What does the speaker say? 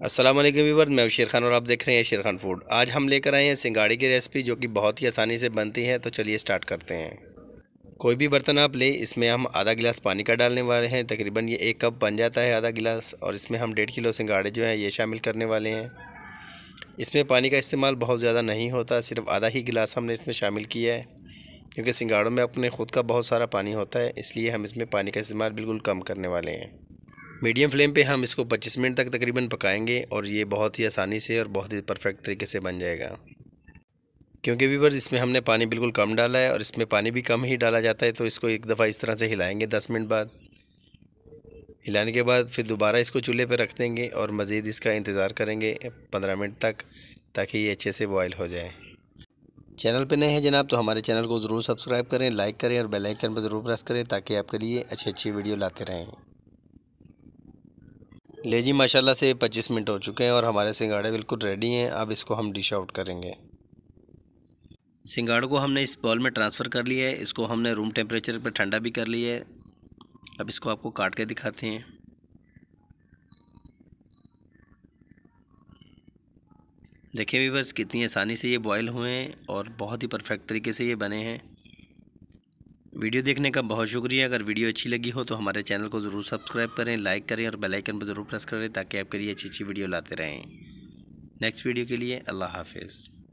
अस्सलाम वालेकुम व्यूअर्स, मैं शेर खान और आप देख रहे हैं शेर खान फूड। आज हम लेकर आए हैं सिंगाड़ी की रेसिपी जो कि बहुत ही आसानी से बनती है। तो चलिए स्टार्ट करते हैं। कोई भी बर्तन आप ले, इसमें हम आधा गिलास पानी का डालने वाले हैं। तकरीबन ये 1 कप बन जाता है आधा गिलास। और इसमें हम 1.5 किलो सिंगाड़े जो हैं ये शामिल करने वाले हैं। इसमें पानी का इस्तेमाल बहुत ज़्यादा नहीं होता, सिर्फ आधा ही गिलास हमने इसमें शामिल किया है, क्योंकि सिंगाड़ों में अपने खुद का बहुत सारा पानी होता है, इसलिए हम इसमें पानी का इस्तेमाल बिल्कुल कम करने वाले हैं। मीडियम फ्लेम पे हम इसको 25 मिनट तक तकरीबन पकाएंगे और ये बहुत ही आसानी से और बहुत ही परफेक्ट तरीके से बन जाएगा। क्योंकि व्यूअर्स इसमें हमने पानी बिल्कुल कम डाला है और इसमें पानी भी कम ही डाला जाता है। तो इसको एक दफ़ा इस तरह से हिलाएंगे 10 मिनट बाद। हिलाने के बाद फिर दोबारा इसको चूल्हे पर रख देंगे और मज़ीद इसका इंतज़ार करेंगे 15 मिनट तक, ताकि ये अच्छे से बॉयल हो जाए। चैनल पे नए हैं जनाब तो हमारे चैनल को ज़रूर सब्सक्राइब करें, लाइक करें और बेल आइकन पर ज़रूर प्रेस करें, ताकि आपके लिए अच्छी अच्छी वीडियो लाते रहें। ले जी, माशाल्लाह से 25 मिनट हो चुके हैं और हमारे सिंगाड़े बिल्कुल रेडी हैं। अब इसको हम डिश आउट करेंगे। सिंगाड़ों को हमने इस बॉल में ट्रांसफ़र कर लिया है। इसको हमने रूम टेम्परेचर पर ठंडा भी कर लिया है। अब इसको आपको काट के दिखाते हैं। देखिए व्यूअर्स, कितनी आसानी से ये बॉयल हुए हैं और बहुत ही परफेक्ट तरीके से ये बने हैं। वीडियो देखने का बहुत शुक्रिया। अगर वीडियो अच्छी लगी हो तो हमारे चैनल को ज़रूर सब्सक्राइब करें, लाइक करें और बेल आइकन पर ज़रूर प्रेस करें, ताकि आपके लिए अच्छी अच्छी वीडियो लाते रहें। नेक्स्ट वीडियो के लिए अल्लाह हाफिज़।